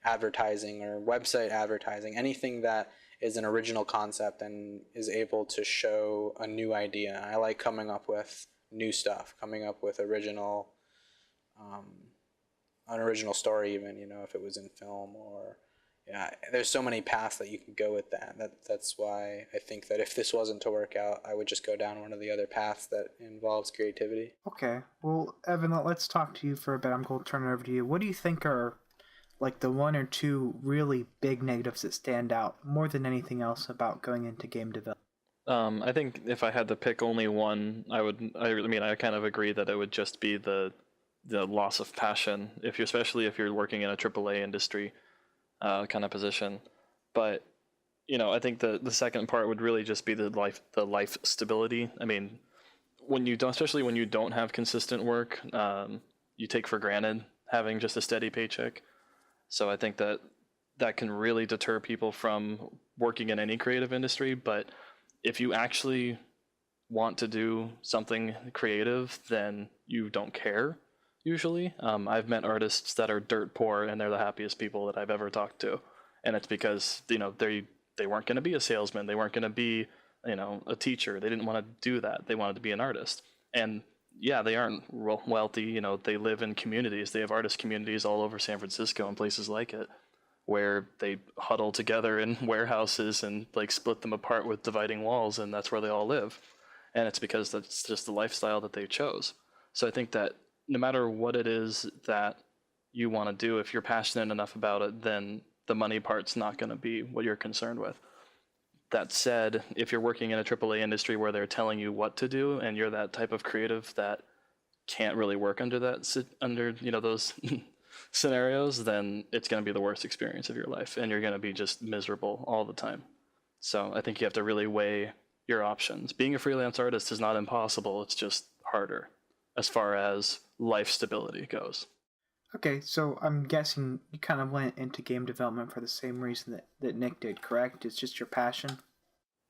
advertising or website advertising, anything that is an original concept and is able to show a new idea. I like coming up with new stuff, coming up with original, an original story even, if it was in film, or there's so many paths that you can go with that. That's why I think that if this wasn't to work out, I would just go down one of the other paths that involves creativity. Okay. Well, Evan, let's talk to you for a bit. I'm going to turn it over to you. What do you think are like the one or two really big negatives that stand out more than anything else about going into game development? I think if I had to pick only one, I kind of agree that it would just be the loss of passion, especially if you're working in a AAA industry kind of position. But I think the second part would really just be the life stability. I mean, especially when you don't have consistent work, you take for granted having just a steady paycheck. So I think that can really deter people from working in any creative industry. But if you actually want to do something creative, then you don't care. Usually, I've met artists that are dirt poor and they're the happiest people that I've ever talked to, and it's because they weren't going to be a salesman, they weren't going to be a teacher, they didn't want to do that, they wanted to be an artist. And yeah, they aren't wealthy, they live in communities, they have artist communities all over San Francisco and places like it, where they huddle together in warehouses and like split them apart with dividing walls, and that's where they all live. And it's because that's just the lifestyle that they chose. So I think that no matter what it is that you want to do, if you're passionate enough about it, then the money part's not going to be what you're concerned with. That said, if you're working in a AAA industry where they're telling you what to do, and you're that type of creative that can't really work under those scenarios, then it's going to be the worst experience of your life, and you're going to be just miserable all the time. So I think you have to really weigh your options. Being a freelance artist is not impossible, it's just harder as far as life stability goes. Okay, so I'm guessing you kind of went into game development for the same reason that Nick did, correct? It's just your passion?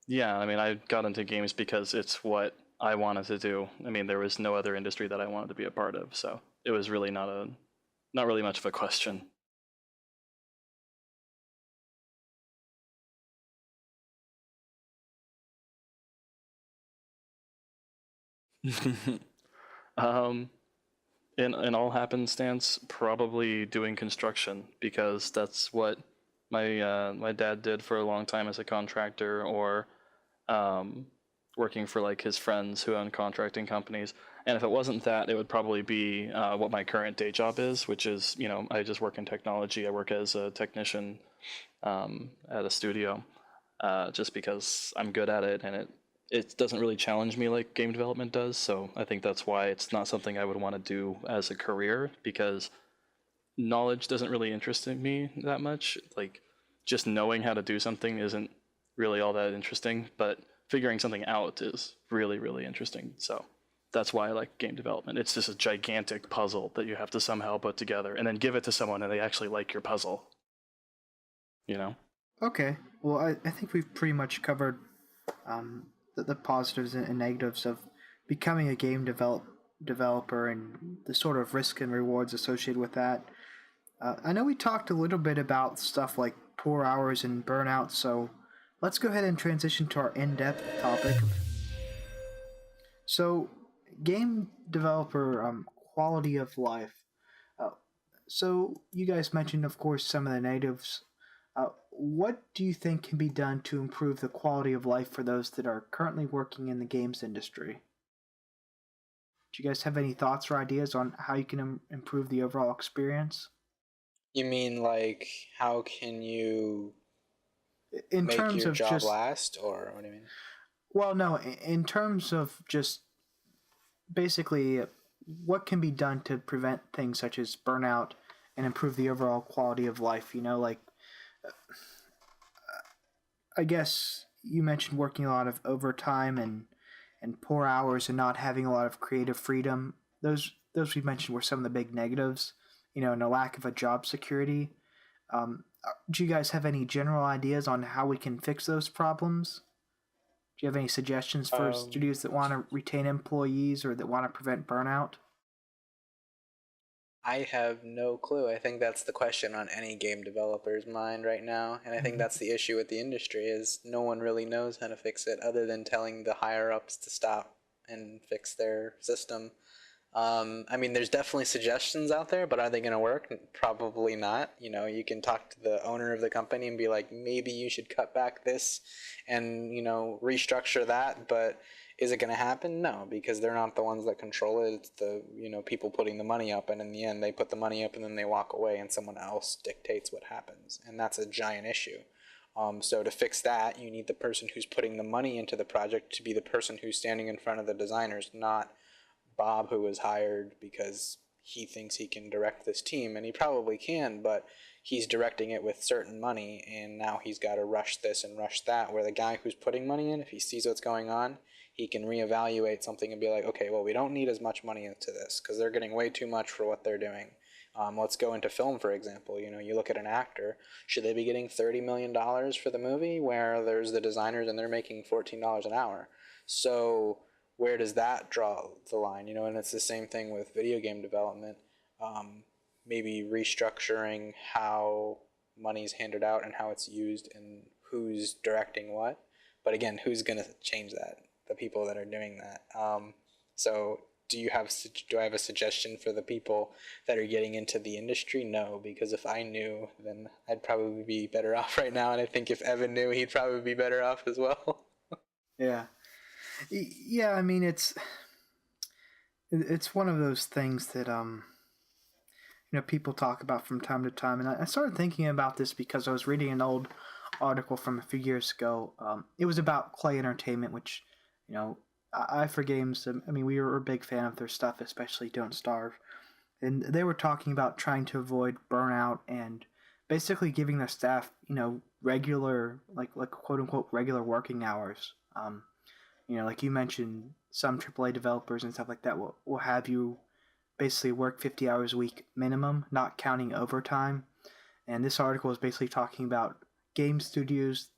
Yeah, I mean, I got into games because it's what I wanted to do. I mean, there was no other industry that I wanted to be a part of, so it was really not really much of a question. In all happenstance, probably doing construction, because that's what my dad did for a long time as a contractor, or working for like his friends who own contracting companies. And if it wasn't that, it would probably be what my current day job is, which is, I just work in technology. I work as a technician at a studio, just because I'm good at it, and it doesn't really challenge me like game development does. So I think that's why it's not something I would want to do as a career, because knowledge doesn't really interest me that much. Like, just knowing how to do something isn't really all that interesting, but figuring something out is really, really interesting. So that's why I like game development. It's just a gigantic puzzle that you have to somehow put together and then give it to someone and they actually like your puzzle. Okay, well, I think we've pretty much covered the positives and negatives of becoming a game developer and the sort of risk and rewards associated with that. I know we talked a little bit about stuff like poor hours and burnout, so let's go ahead and transition to our in-depth topic. So, game developer quality of life. Uh, so, you guys mentioned, of course, some of the negatives. What do you think can be done to improve the quality of life for those that are currently working in the games industry? Do you guys have any thoughts or ideas on how you can improve the overall experience? You mean like how can you In make terms your of job just, last, or what do you mean? well, no, in terms of just basically what can be done to prevent things such as burnout and improve the overall quality of life? Like I guess you mentioned working a lot of overtime and poor hours and not having a lot of creative freedom. Those we mentioned were some of the big negatives. And a lack of a job security. Do you guys have any general ideas on how we can fix those problems? Do you have any suggestions for studios that want to retain employees or that want to prevent burnout? I have no clue. I think that's the question on any game developer's mind right now, and I think that's the issue with the industry is no one really knows how to fix it other than telling the higher ups to stop and fix their system. I mean, there's definitely suggestions out there, but are they going to work? Probably not. You can talk to the owner of the company and be like, maybe you should cut back this and, restructure that. But is it going to happen? No, because they're not the ones that control it. It's the, people putting the money up. And in the end, they put the money up and then they walk away and someone else dictates what happens. And that's a giant issue. So to fix that, you need the person who's putting the money into the project to be the person who's standing in front of the designers, not Bob, who was hired because he thinks he can direct this team, and he probably can, but he's directing it with certain money, and now he's got to rush this and rush that, where the guy who's putting money in, if he sees what's going on, he can reevaluate something and be like, okay, well, we don't need as much money into this because they're getting way too much for what they're doing. Let's go into film, for example. You look at an actor, should they be getting $30 million for the movie where there's the designers and they're making $14 an hour? So where does that draw the line? And it's the same thing with video game development. Maybe restructuring how money's handed out and how it's used and who's directing what. But again, who's going to change that? The people that are doing that. So do I have a suggestion for the people that are getting into the industry? No, because if I knew, then I'd probably be better off right now. And I think if Evan knew, he'd probably be better off as well. Yeah. Yeah, I mean it's one of those things that people talk about from time to time, and I started thinking about this because I was reading an old article from a few years ago. It was about Clay Entertainment, which I for games. I mean, we were a big fan of their stuff, especially Don't Starve, and they were talking about trying to avoid burnout and basically giving their staff regular like quote unquote regular working hours. Like you mentioned, some AAA developers and stuff like that will have you basically work 50 hours a week minimum, not counting overtime. And this article is basically talking about game studios,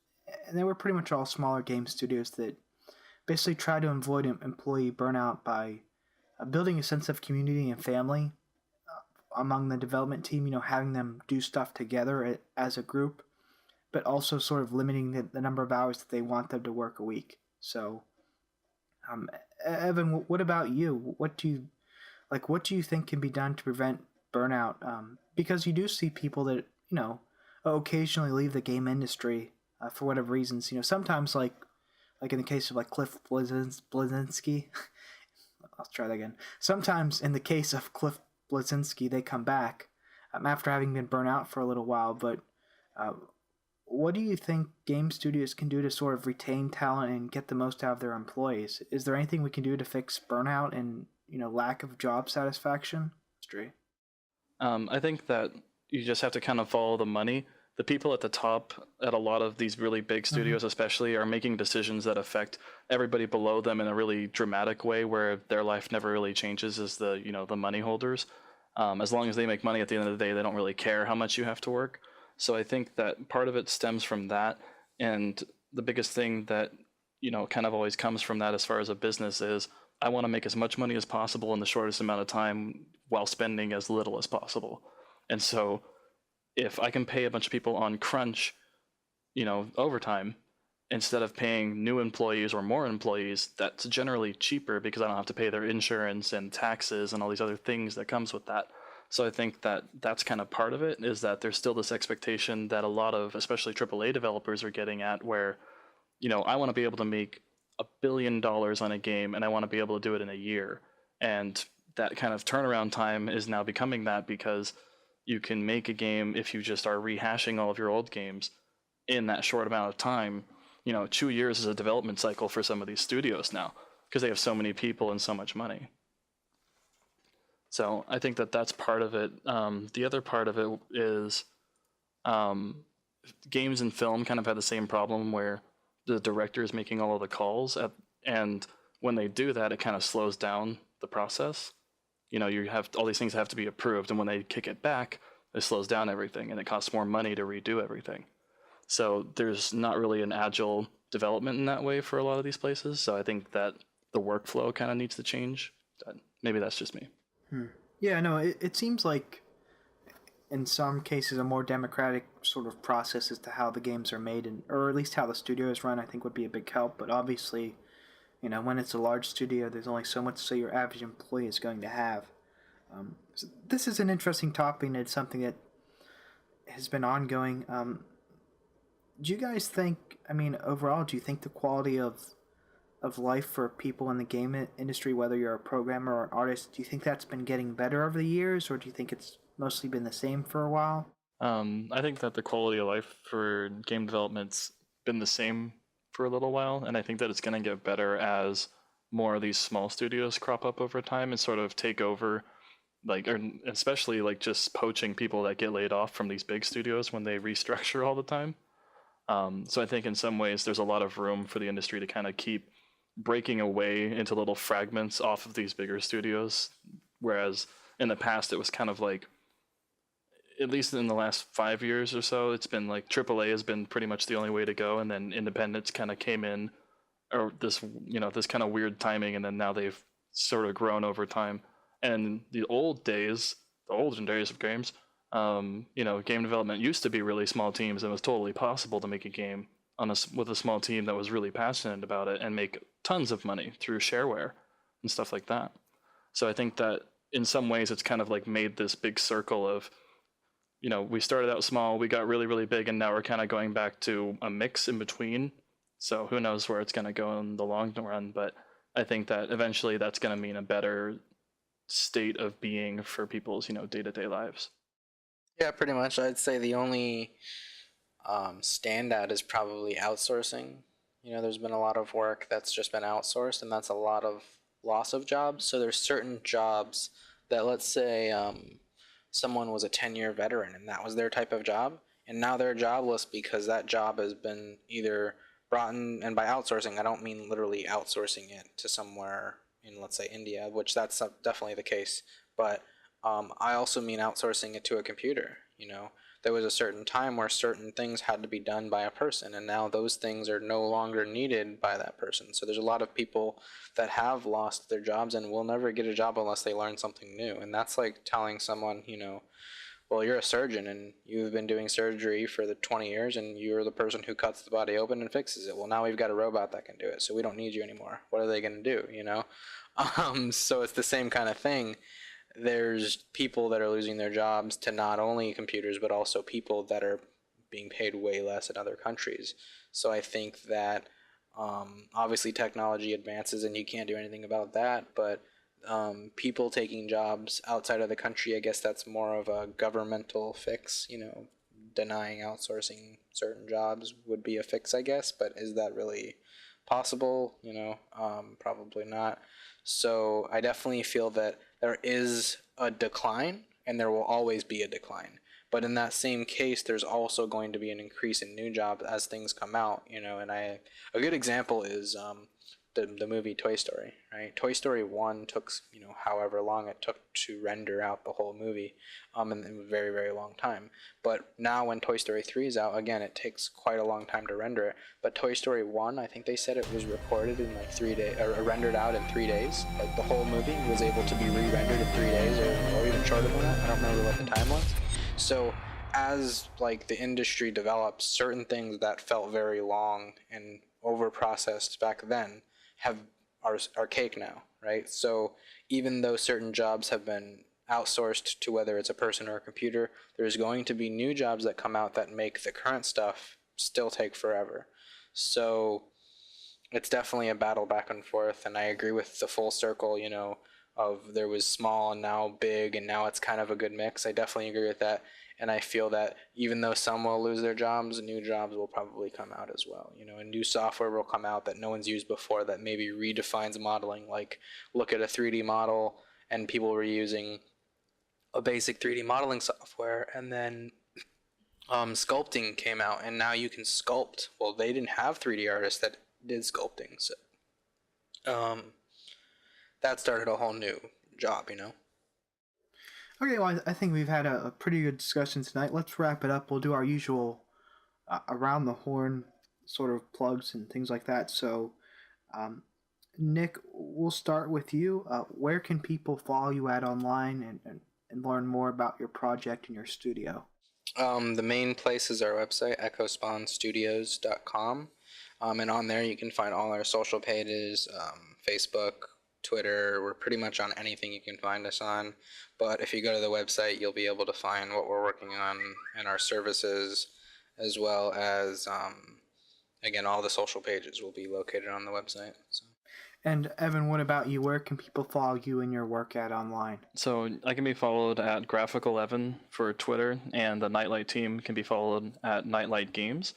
and they were pretty much all smaller game studios that basically try to avoid employee burnout by building a sense of community and family among the development team, having them do stuff together as a group, but also sort of limiting the number of hours that they want them to work a week. So Evan, what about you? What do you think can be done to prevent burnout? Because you do see people that occasionally leave the game industry for whatever reasons. Sometimes like in the case of like Cliff Bleszinski. I'll try that again. Sometimes in the case of Cliff Bleszinski, they come back after having been burnt out for a little while. But what do you think game studios can do to sort of retain talent and get the most out of their employees? Is there anything we can do to fix burnout and lack of job satisfaction? I think that you just have to kind of follow the money. The people at the top at a lot of these really big studios especially are making decisions that affect everybody below them in a really dramatic way where their life never really changes as the money holders. As long as they make money at the end of the day, they don't really care how much you have to work. So I think that part of it stems from that. And the biggest thing that, kind of always comes from that as far as a business is I want to make as much money as possible in the shortest amount of time while spending as little as possible. And so if I can pay a bunch of people on crunch, overtime, instead of paying new employees or more employees, that's generally cheaper because I don't have to pay their insurance and taxes and all these other things that comes with that. So I think that that's kind of part of it, is that there's still this expectation that a lot of, especially AAA developers, are getting at, where, I want to be able to make $1 billion on a game and I want to be able to do it in a year. And that kind of turnaround time is now becoming that, because you can make a game, if you just are rehashing all of your old games in that short amount of time. 2 years is a development cycle for some of these studios now, because they have so many people and so much money. So I think that that's part of it. The other part of it is games and film kind of had the same problem, where the director is making all of the calls, and when they do that, it kind of slows down the process. You have all these things have to be approved, and when they kick it back, it slows down everything, and it costs more money to redo everything. So there's not really an agile development in that way for a lot of these places. So I think that the workflow kind of needs to change. Maybe that's just me. Yeah, no, it seems like in some cases a more democratic sort of process as to how the games are made, or at least how the studio is run, I think would be a big help. But obviously, when it's a large studio, there's only so much your average employee is going to have. So this is an interesting topic, and it's something that has been ongoing. Do you guys think, overall, do you think the quality of life for people in the game industry, whether you're a programmer or an artist, do you think that's been getting better over the years, or do you think it's mostly been the same for a while? I think that the quality of life for game development's been the same for a little while, and I think that it's going to get better as more of these small studios crop up over time and sort of take over, or especially just poaching people that get laid off from these big studios when they restructure all the time. So I think in some ways there's a lot of room for the industry to kind of keep breaking away into little fragments off of these bigger studios, whereas in the past it was kind of at least in the last 5 years or so, it's been AAA has been pretty much the only way to go, and then independents kind of came in, or this kind of weird timing, and then now they've sort of grown over time. And the olden days of games, game development used to be really small teams, and it was totally possible to make a game with a small team that was really passionate about it and make tons of money through shareware and stuff like that. So I think that in some ways it's kind of made this big circle of, we started out small, we got really, really big, and now we're kind of going back to a mix in between. So who knows where it's going to go in the long run, but I think that eventually that's going to mean a better state of being for people's, day-to-day lives. Yeah, pretty much. I'd say the only standout is probably outsourcing. There's been a lot of work that's just been outsourced, and that's a lot of loss of jobs. So there's certain jobs that, let's say someone was a 10-year veteran and that was their type of job, and now they're jobless because that job has been either brought in, and by outsourcing I don't mean literally outsourcing it to somewhere in, let's say, India, which that's definitely the case, but I also mean outsourcing it to a computer. There was a certain time where certain things had to be done by a person, and now those things are no longer needed by that person. So there's a lot of people that have lost their jobs and will never get a job unless they learn something new. And that's like telling someone, well, you're a surgeon and you've been doing surgery for the 20 years and you're the person who cuts the body open and fixes it. Well, now we've got a robot that can do it, so we don't need you anymore. What are they going to do, So it's the same kind of thing. There's people that are losing their jobs to not only computers, but also people that are being paid way less in other countries. So I think that obviously technology advances and you can't do anything about that, but people taking jobs outside of the country, I guess that's more of a governmental fix. Denying outsourcing certain jobs would be a fix, I guess, but is that really possible? Probably not. So I definitely feel that there is a decline and there will always be a decline. But in that same case, there's also going to be an increase in new jobs as things come out, and a good example is the movie Toy Story, right? Toy Story 1 took, however long it took to render out the whole movie, in a very, very long time. But now when Toy Story 3 is out, again, it takes quite a long time to render it. But Toy Story 1, I think they said it was recorded in like 3 days, or rendered out in 3 days. Like the whole movie was able to be re-rendered in 3 days, or even shorter than that. I don't remember what the time was. So as like the industry develops, certain things that felt very long and over processed back then are archaic now, right? So even though certain jobs have been outsourced to whether it's a person or a computer, there's going to be new jobs that come out that make the current stuff still take forever. So it's definitely a battle back and forth, and I agree with the full circle, of there was small and now big and now it's kind of a good mix. I definitely agree with that. And I feel that even though some will lose their jobs, new jobs will probably come out as well. And new software will come out that no one's used before that maybe redefines modeling. Like look at a 3D model and people were using a basic 3D modeling software, and then sculpting came out and now you can sculpt. Well, they didn't have 3D artists that did sculpting. So that started a whole new job, Okay, well, I think we've had a pretty good discussion tonight. Let's wrap it up. We'll do our usual around the horn sort of plugs and things like that. So, Nick, we'll start with you. Where can people follow you at online and learn more about your project and your studio? The main place is our website, echospawnstudios.com. And on there you can find all our social pages, Facebook, Twitter. We're pretty much on anything you can find us on. But if you go to the website, you'll be able to find what we're working on and our services, as well as, again, all the social pages will be located on the website. So. And Evan, what about you? Where can people follow you and your work at online? So I can be followed at Graphical11 for Twitter, and the Nightlight team can be followed at Nightlight Games.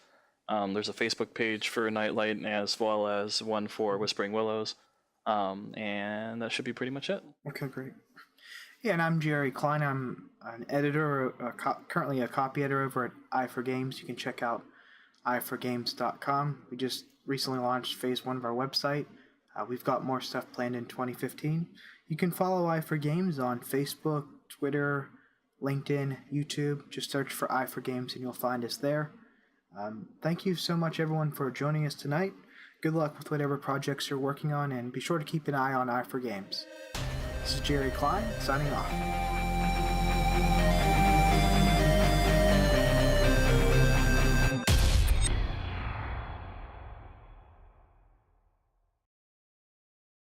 There's a Facebook page for Nightlight as well as one for Whispering Willows. And that should be pretty much it. Okay, great. Yeah, and I'm Jerry Kline. I'm an editor, currently a copy editor over at i4Games. You can check out i4games.com. We just recently launched phase 1 of our website. We've got more stuff planned in 2015. You can follow i4Games on Facebook, Twitter, LinkedIn, YouTube. Just search for i4Games and you'll find us there. Thank you so much, everyone, for joining us tonight. Good luck with whatever projects you're working on, and be sure to keep an eye on i4Games. This is Jerry Kline, signing off.